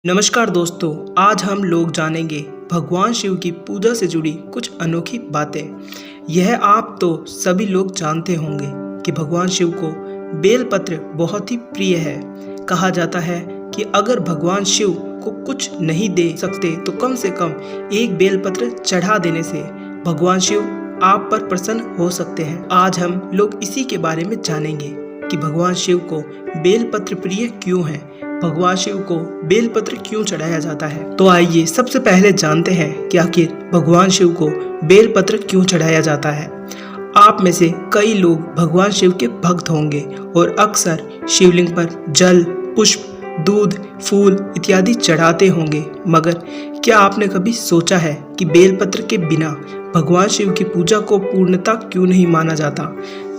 नमस्कार दोस्तों, आज हम लोग जानेंगे भगवान शिव की पूजा से जुड़ी कुछ अनोखी बातें। यह आप तो सभी लोग जानते होंगे कि भगवान शिव को बेलपत्र बहुत ही प्रिय है। कहा जाता है कि अगर भगवान शिव को कुछ नहीं दे सकते तो कम से कम एक बेलपत्र चढ़ा देने से भगवान शिव आप पर प्रसन्न हो सकते हैं। आज हम लोग इसी के बारे में जानेंगे कि भगवान शिव को बेलपत्र प्रिय क्यों है, भगवान शिव को बेलपत्र क्यों चढ़ाया जाता है। तो आइए सबसे पहले जानते हैं कि आखिर भगवान शिव को बेलपत्र क्यों चढ़ाया जाता है। आप में से कई लोग भगवान शिव के भक्त होंगे और अक्सर शिवलिंग पर जल, पुष्प, दूध, फूल इत्यादि चढ़ाते होंगे, मगर क्या आपने कभी सोचा है कि बेलपत्र के बिना भगवान शिव की पूजा को पूर्णता क्यों नहीं माना जाता।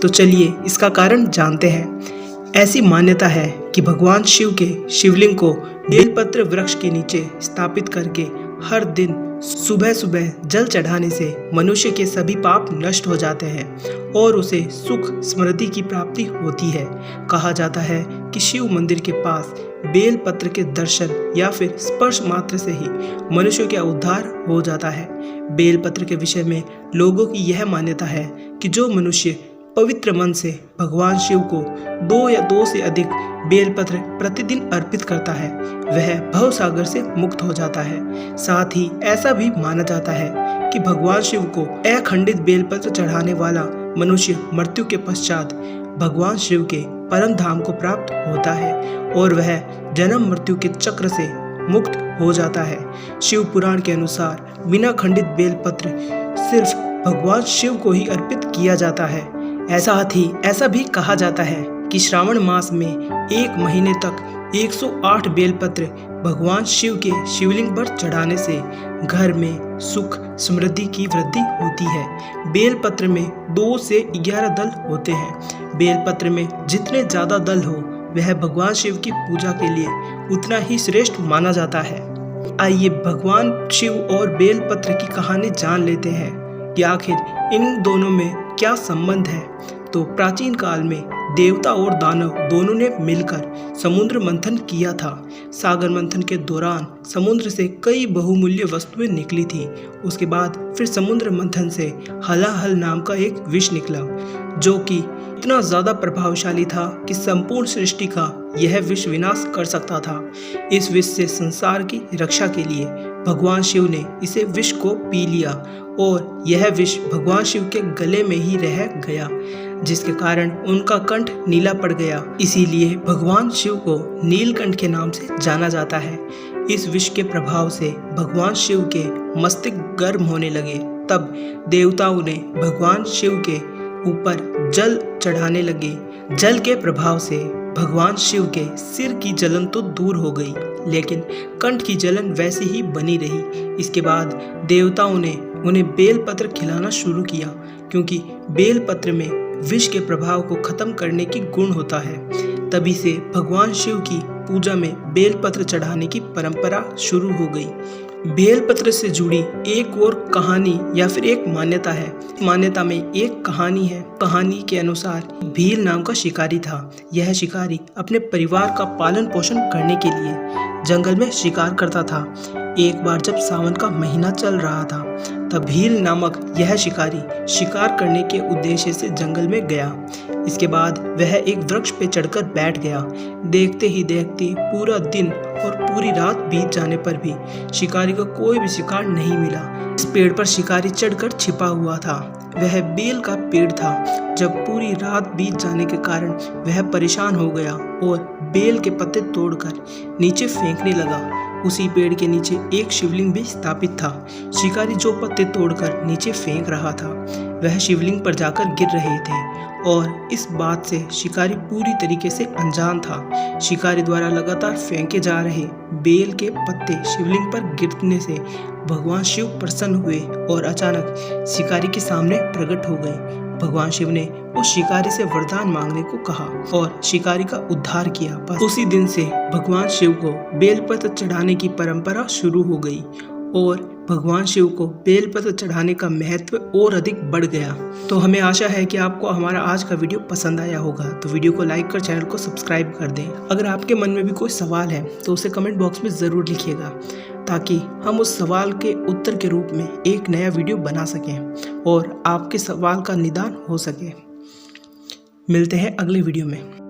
तो चलिए इसका कारण जानते हैं। ऐसी मान्यता है कि भगवान शिव के शिवलिंग को बेलपत्र वृक्ष के नीचे स्थापित करके हर दिन सुबह सुबह जल चढ़ाने से मनुष्य के सभी पाप नष्ट हो जाते हैं और उसे सुख समृद्धि की प्राप्ति होती है। कहा जाता है कि शिव मंदिर के पास बेलपत्र के दर्शन या फिर स्पर्श मात्र से ही मनुष्य का उद्धार हो जाता है। बेलपत्र के विषय में लोगों की यह मान्यता है कि जो मनुष्य पवित्र मन से भगवान शिव को 2 या 2 से अधिक बेलपत्र प्रतिदिन अर्पित करता है वह भवसागर से मुक्त हो जाता है। साथ ही ऐसा भी माना जाता है कि भगवान शिव को अखंडित बेलपत्र चढ़ाने वाला मनुष्य मृत्यु के पश्चात भगवान शिव के परम धाम को प्राप्त होता है और वह जन्म मृत्यु के चक्र से मुक्त हो जाता है। शिव पुराण के अनुसार बिना खंडित बेलपत्र सिर्फ भगवान शिव को ही अर्पित किया जाता है। ऐसा भी कहा जाता है कि श्रावण मास में 1 महीने तक 108 बेलपत्र भगवान शिव के शिवलिंग पर चढ़ाने से घर में सुख समृद्धि की वृद्धि होती है। बेलपत्र में 2 से 11 दल होते हैं। बेलपत्र में जितने ज्यादा दल हो वह भगवान शिव की पूजा के लिए उतना ही श्रेष्ठ माना जाता है। आइए भगवान शिव और बेलपत्र की कहानी जान लेते हैं कि आखिर इन दोनों में क्या संबंध है। तो प्राचीन काल में देवता और दानव दोनों ने मिलकर समुद्र मंथन किया था। सागर मंथन के दौरान समुद्र से कई बहुमूल्य वस्तुएं निकली थी। उसके बाद फिर समुद्र मंथन से हलाहल नाम का एक विष निकला जो कि इतना ज्यादा प्रभावशाली था कि संपूर्ण सृष्टि का यह विष विनाश कर सकता था। इस विष से संसार की रक्षा के लिए भगवान शिव ने इसे विष को पी लिया और यह विष भगवान शिव के गले में ही रह गया, जिसके कारण उनका कंठ नीला पड़ गया। इसीलिए भगवान शिव को नीलकंठ के नाम से जाना जाता है। इस विष के प्रभाव से भगवान शिव के मस्तिष्क गर्म होने लगे। तब देवताओं ने भगवान शिव के ऊपर जल चढ़ाने लगे। जल के प्रभाव से भगवान शिव के सिर की जलन तो दूर हो गई, लेकिन कंठ की जलन वैसी ही बनी रही। इसके बाद देवताओं ने उन्हें बेलपत्र खिलाना शुरू किया, क्योंकि बेलपत्र में विष के प्रभाव को खत्म करने की गुण होता है। तभी से भगवान शिव की पूजा में बेलपत्र चढ़ाने की परंपरा शुरू हो गई। बेलपत्र से जुड़ी एक और कहानी या फिर एक मान्यता है। मान्यता में एक कहानी है। कहानी के अनुसार भील नाम का शिकारी था। यह शिकारी अपने परिवार का पालन पोषण करने के लिए जंगल में शिकार करता था। एक बार जब सावन का महीना चल रहा था तब भील नामक यह शिकारी शिकार करने के उद्देश्य से जंगल में गया। इसके बाद वह एक वृक्ष पे चढ़कर बैठ गया। देखते ही देखते पूरा दिन और पूरी रात बीत जाने पर भी शिकारी को कोई भी शिकार नहीं मिला। इस पेड़ पर शिकारी चढ़कर छिपा हुआ था। वह बेल का पेड़ था। जब पूरी रात बीत जाने के कारण वह परेशान हो गया और बेल के पत्ते तोड़कर नीचे फेंकने लगा। उसी पेड़ के नीचे एक शिवलिंग भी स्थापित था। शिकारी जो पत्ते तोड़कर नीचे फेंक रहा था वह शिवलिंग पर जाकर गिर रहे थे और इस बात से शिकारी पूरी तरीके से अनजान था। शिकारी द्वारा लगातार फेंके जा रहे बेल के पत्ते शिवलिंग पर गिरने से भगवान शिव प्रसन्न हुए और अचानक शिकारी के सामने प्रकट हो गए। भगवान शिव ने उस शिकारी से वरदान मांगने को कहा और शिकारी का उद्धार किया। बस उसी दिन से भगवान शिव को बेलपत्र चढ़ाने की परंपरा शुरू हो गई और भगवान शिव को बेलपत्र चढ़ाने का महत्व और अधिक बढ़ गया। तो हमें आशा है कि आपको हमारा आज का वीडियो पसंद आया होगा। तो वीडियो को लाइक कर चैनल को सब्सक्राइब कर दें। अगर आपके मन में भी कोई सवाल है तो उसे कमेंट बॉक्स में ज़रूर लिखिएगा, ताकि हम उस सवाल के उत्तर के रूप में एक नया वीडियो बना सकें और आपके सवाल का निदान हो सके। मिलते हैं अगले वीडियो में।